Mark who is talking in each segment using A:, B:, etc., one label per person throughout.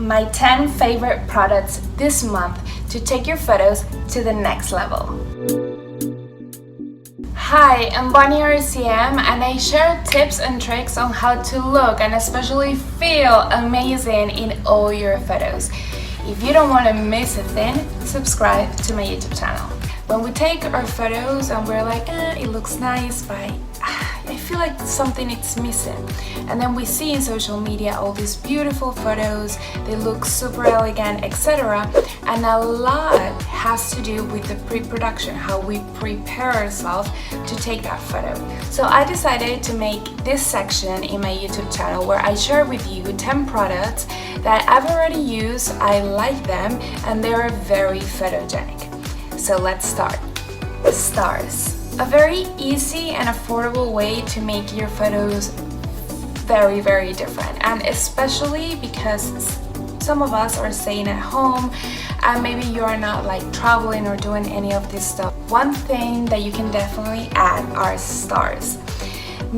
A: my 10 favorite products this month to take your photos to the next level. Hi, I'm BONNIERZMBOGO and I share tips and tricks on how to look and especially feel amazing in all your photos. If you don't want to miss a thing, subscribe to my YouTube channel. When we take our photos and we're like, it looks nice, but I feel like something is missing. And then we see in social media all these beautiful photos, they look super elegant, etc. And a lot has to do with the pre-production, how we prepare ourselves to take that photo. So I decided to make this section in my YouTube channel where I share with you 10 products that I've already used, I like them, and they're very photogenic. So let's start. Stars. A very easy and affordable way to make your photos very, very different, and especially because some of us are staying at home and maybe you're not like traveling or doing any of this stuff. One thing that you can definitely add are stars.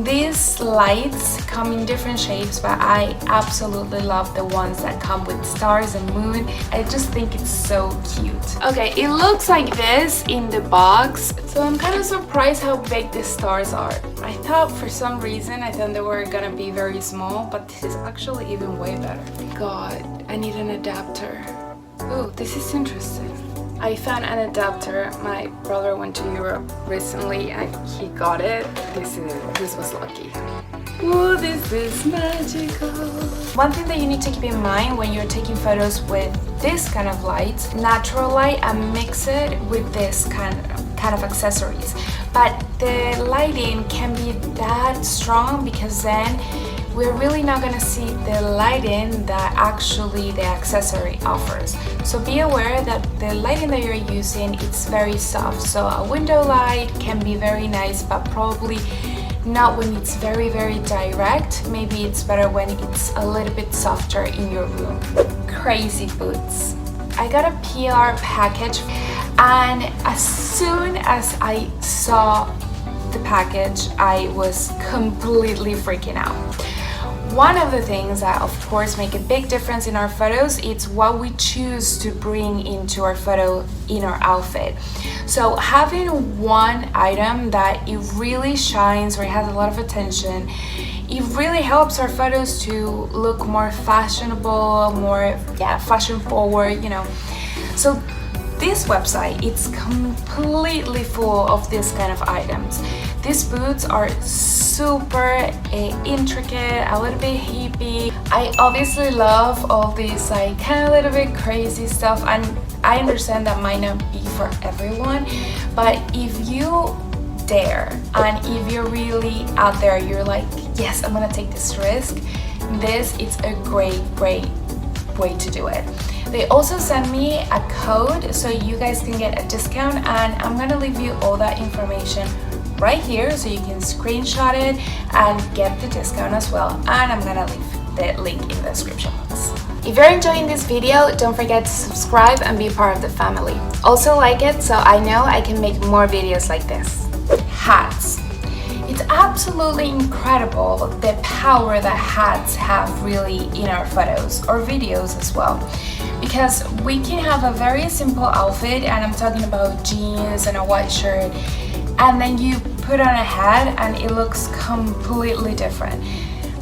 A: These lights come in different shapes, but I absolutely love the ones that come with stars and moon. I just think it's so cute. Okay, it looks like this in the box, so I'm kind of surprised how big the stars are. I thought for some reason they were gonna be very small, but this is actually even way better. God, I need an adapter. Oh, this is interesting. I found an adapter. My brother went to Europe recently and he got it. This was lucky. Oh, this is magical. One thing that you need to keep in mind when you're taking photos with this kind of light, natural light, and mix it with this kind of accessories. But the lighting can be that strong because then we're really not gonna see the lighting that actually the accessory offers. So be aware that the lighting that you're using, it's very soft. So a window light can be very nice, but probably not when it's very, very direct. Maybe it's better when it's a little bit softer in your room. Crazy boots. I got a PR package, and as soon as I saw the package, I was completely freaking out. One of the things that of course make a big difference in our photos, it's what we choose to bring into our photo in our outfit. So having one item that it really shines or it has a lot of attention, it really helps our photos to look more fashionable, more fashion forward, you know. So this website, it's completely full of this kind of items. These boots are super intricate, a little bit hippie. I obviously love all this like kind of a little bit crazy stuff, and I understand that might not be for everyone, but if you dare and if you're really out there, you're like, yes, I'm gonna take this risk, this is a great way to do it. They also sent me a code so you guys can get a discount, and I'm gonna leave you all that information right here so you can screenshot it and get the discount as well, and I'm gonna leave the link in the description box. If you're enjoying this video, don't forget to subscribe and be part of the family. Also like it so I know I can make more videos like this. Hats. It's absolutely incredible the power that hats have really in our photos or videos as well, because we can have a very simple outfit, and I'm talking about jeans and a white shirt, and then you put on a hat and it looks completely different.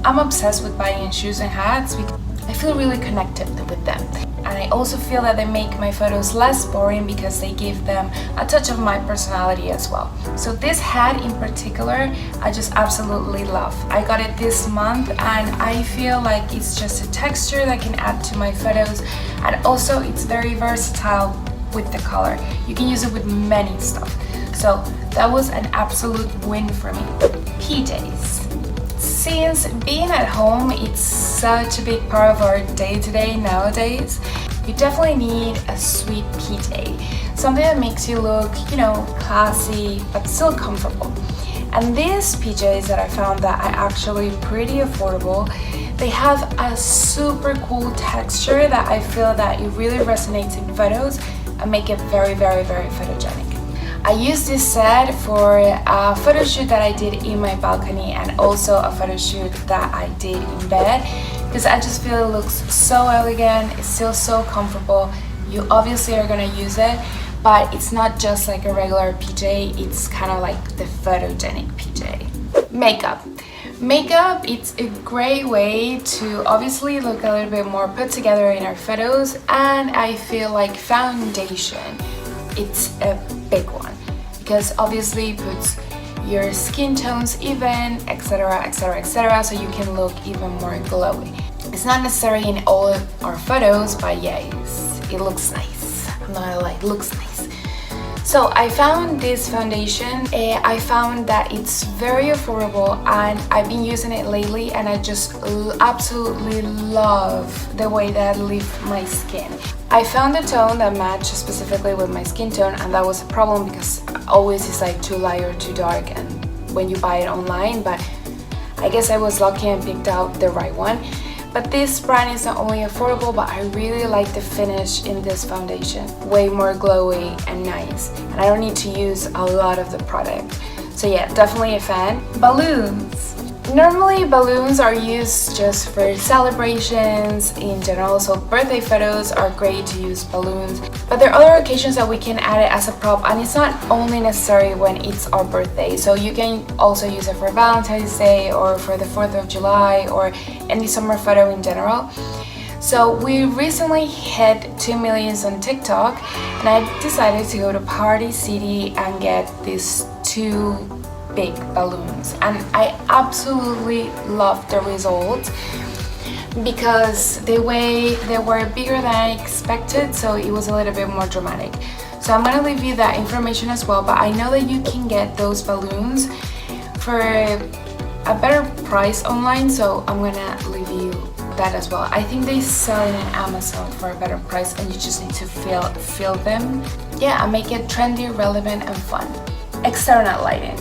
A: I'm obsessed with buying shoes and hats because I feel really connected with them, and I also feel that they make my photos less boring because they give them a touch of my personality as well. So this hat in particular, I just absolutely love. I got it this month and I feel like it's just a texture that can add to my photos, and also it's very versatile with the color. You can use it with many stuff. So that was an absolute win for me. PJs. Since being at home, it's such a big part of our day-to-day nowadays, you definitely need a sweet PJ. Something that makes you look, you know, classy, but still comfortable. And these PJs that I found that are actually pretty affordable, they have a super cool texture that I feel that it really resonates in photos and make it very, very, very photogenic. I used this set for a photo shoot that I did in my balcony and also a photo shoot that I did in bed, because I just feel it looks so elegant. It's still so comfortable. You obviously are gonna use it, but it's not just like a regular PJ, it's kind of like the photogenic PJ. Makeup, it's a great way to obviously look a little bit more put together in our photos, and I feel like foundation, it's a big one because obviously it puts your skin tones even, etc, etc, etc, so you can look even more glowy. It's not necessary in all our photos, but yes, it looks nice. I'm not gonna lie, it looks nice. So I found this foundation. I found that it's very affordable and I've been using it lately, and I just absolutely love the way that it leaves my skin. I found a tone that matched specifically with my skin tone, and that was a problem because always it's like too light or too dark and when you buy it online, but I guess I was lucky and picked out the right one. But this brand is not only affordable, but I really like the finish in this foundation. Way more glowy and nice. And I don't need to use a lot of the product. So yeah, definitely a fan. Balloons. Normally balloons are used just for celebrations in general, so birthday photos are great to use balloons, but there are other occasions that we can add it as a prop, and it's not only necessary when it's our birthday, so you can also use it for Valentine's Day or for the 4th of July or any summer photo in general. So we recently hit 2 million on TikTok, and I decided to go to Party City and get these 2 big balloons, and I absolutely loved the result because the way they were bigger than I expected, so it was a little bit more dramatic. So I'm gonna leave you that information as well, but I know that you can get those balloons for a better price online, so I'm gonna leave you that as well. I think they sell it on Amazon for a better price, and you just need to feel them. Yeah, and make it trendy, relevant, and fun. External lighting.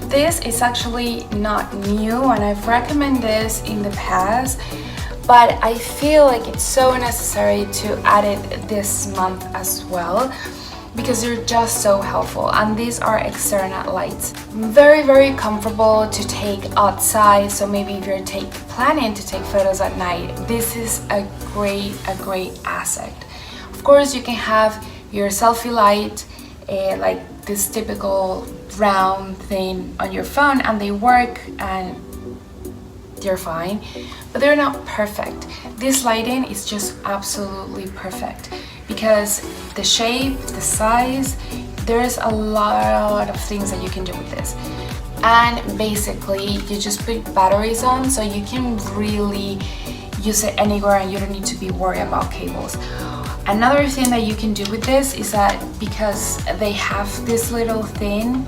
A: This is actually not new, and I've recommended this in the past, but I feel like it's so necessary to add it this month as well because they're just so helpful. And these are external lights. Very, very comfortable to take outside, so maybe if you're planning to take photos at night, this is a great asset. Of course, you can have your selfie light, like this typical round thing on your phone, and they work and they're fine, but they're not perfect. This lighting is just absolutely perfect because the shape, the size, there's a lot of things that you can do with this. And basically you just put batteries on, so you can really use it anywhere and you don't need to be worried about cables. Another thing that you can do with this is that because they have this little thing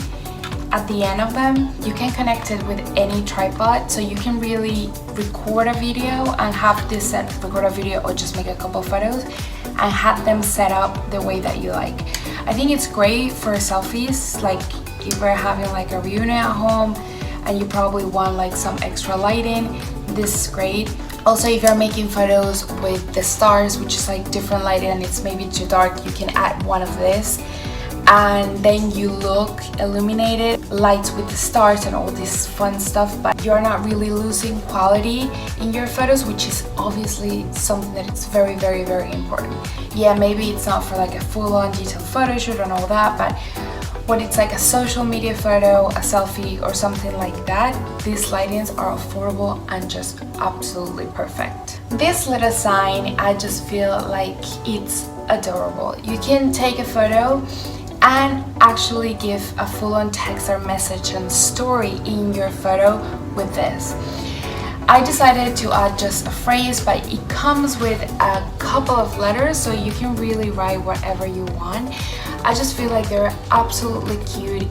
A: at the end of them, you can connect it with any tripod, so you can really record a video and have this set, record a video or just make a couple photos and have them set up the way that you like. I think it's great for selfies, like if we're having like a reunion at home and you probably want like some extra lighting, this is great. Also, if you're making photos with the stars, which is like different lighting and it's maybe too dark, you can add one of this and then you look illuminated, lights with the stars and all this fun stuff, but you're not really losing quality in your photos, which is obviously something that is very important. Yeah, maybe it's not for like a full-on detailed photo shoot and all that, but when it's like a social media photo, a selfie or something like that, these lightings are affordable and just absolutely perfect. This little sign, I just feel like it's adorable. You can take a photo and actually give a full-on text or message and story in your photo with this. I decided to add just a phrase, but it comes with a couple of letters, so you can really write whatever you want. I just feel like they're absolutely cute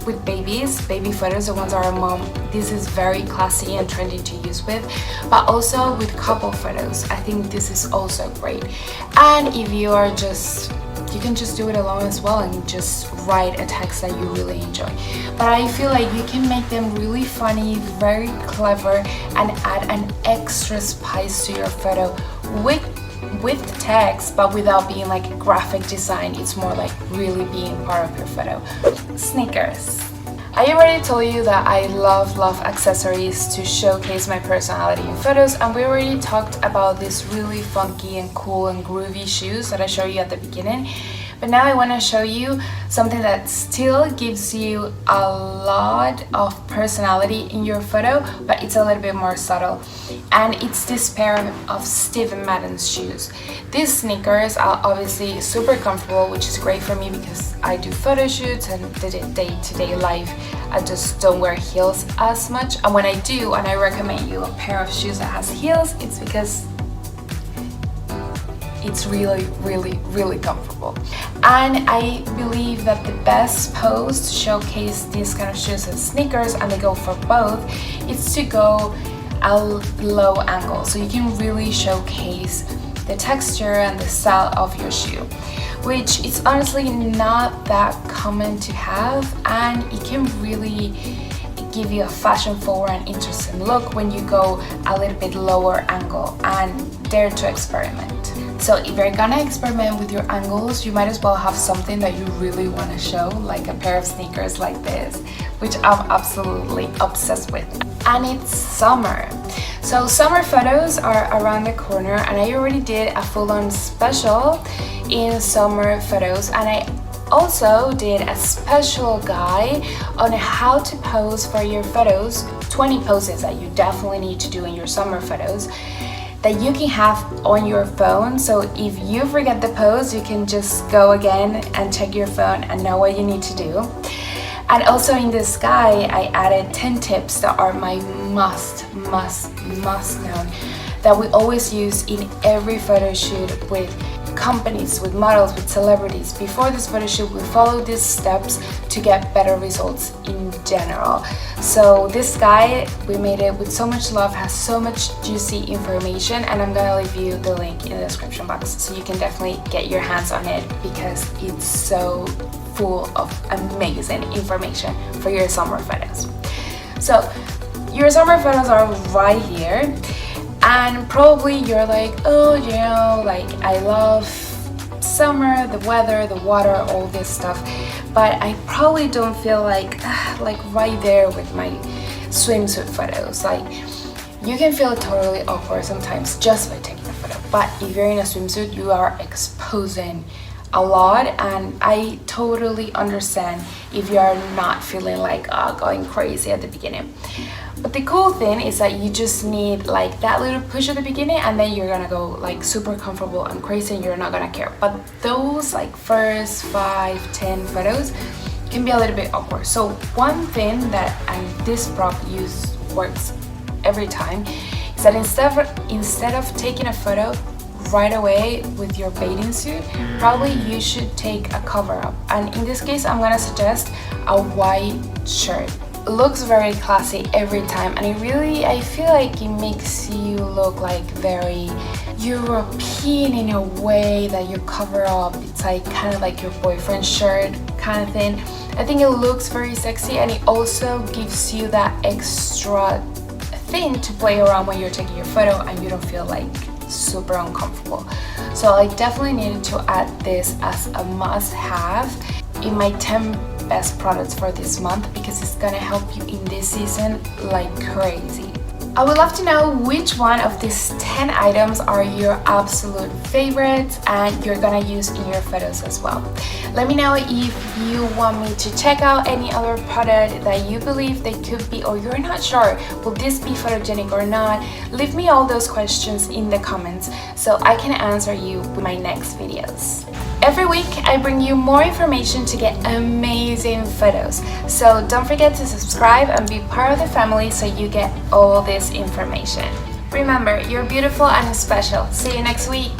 A: with babies, baby photos, the ones that are mom. This is very classy and trendy to use with, but also with couple photos. I think this is also great. And if you are just, you can just do it alone as well and just write a text that you really enjoy. But I feel like you can make them really funny, very clever, and add an extra spice to your photo with text, but without being like a graphic design. It's more like really being part of your photo. Sneakers. I already told you that I love accessories to showcase my personality in photos, and we already talked about these really funky and cool and groovy shoes that I showed you at the beginning. But now I want to show you something that still gives you a lot of personality in your photo, but it's a little bit more subtle. And it's this pair of Steve Madden's shoes. These sneakers are obviously super comfortable, which is great for me because I do photo shoots and the day-to-day life I just don't wear heels as much. And when I do, and I recommend you a pair of shoes that has heels, it's because it's really comfortable. And I believe that the best pose to showcase these kind of shoes and sneakers, and they go for both, is to go a low angle, so you can really showcase the texture and the style of your shoe, which is honestly not that common to have, and it can really give you a fashion forward and interesting look when you go a little bit lower angle and dare to experiment. So if you're gonna experiment with your angles, you might as well have something that you really want to show, like a pair of sneakers like this, which I'm absolutely obsessed with. And it's summer. So summer photos are around the corner, and I already did a full-on special in summer photos, and I also did a special guide on how to pose for your photos, 20 poses that you definitely need to do in your summer photos that you can have on your phone. So if you forget the pose, you can just go again and check your phone and know what you need to do. And also in this guide, I added 10 tips that are my must known, that we always use in every photo shoot with companies, with models, with celebrities. Before this photo shoot, we follow these steps to get better results in general. So this guide, we made it with so much love, has so much juicy information, and I'm gonna leave you the link in the description box so you can definitely get your hands on it because it's so full of amazing information for your summer photos. So your summer photos are right here. And probably you're like, oh, you know, like I love summer, the weather, the water, all this stuff, but I probably don't feel like right there with my swimsuit photos. Like, you can feel totally awkward sometimes just by taking a photo, but if you're in a swimsuit, you are exposing a lot, and I totally understand if you are not feeling like going crazy at the beginning. But the cool thing is that you just need like that little push at the beginning, and then you're gonna go like super comfortable and crazy and you're not gonna care. But those like first 5-10 photos can be a little bit awkward. So one thing that this prop use works every time is that instead of taking a photo right away with your bathing suit, probably you should take a cover up. And in this case, I'm gonna suggest a white shirt. It looks very classy every time, and I feel like it makes you look like very European in a way that you cover up. It's like kind of like your boyfriend's shirt kind of thing. I think it looks very sexy, and it also gives you that extra thing to play around when you're taking your photo and you don't feel like super uncomfortable. So I definitely needed to add this as a must-have in my 10 best products for this month because it's gonna help you in this season like crazy. I would love to know which one of these 10 items are your absolute favorites and you're gonna use in your photos as well. Let me know if you want me to check out any other product that you believe they could be, or you're not sure, will this be photogenic or not? Leave me all those questions in the comments so I can answer you in my next videos. Every week I bring you more information to get amazing photos, so don't forget to subscribe and be part of the family so you get all this information. Remember, you're beautiful and special. See you next week.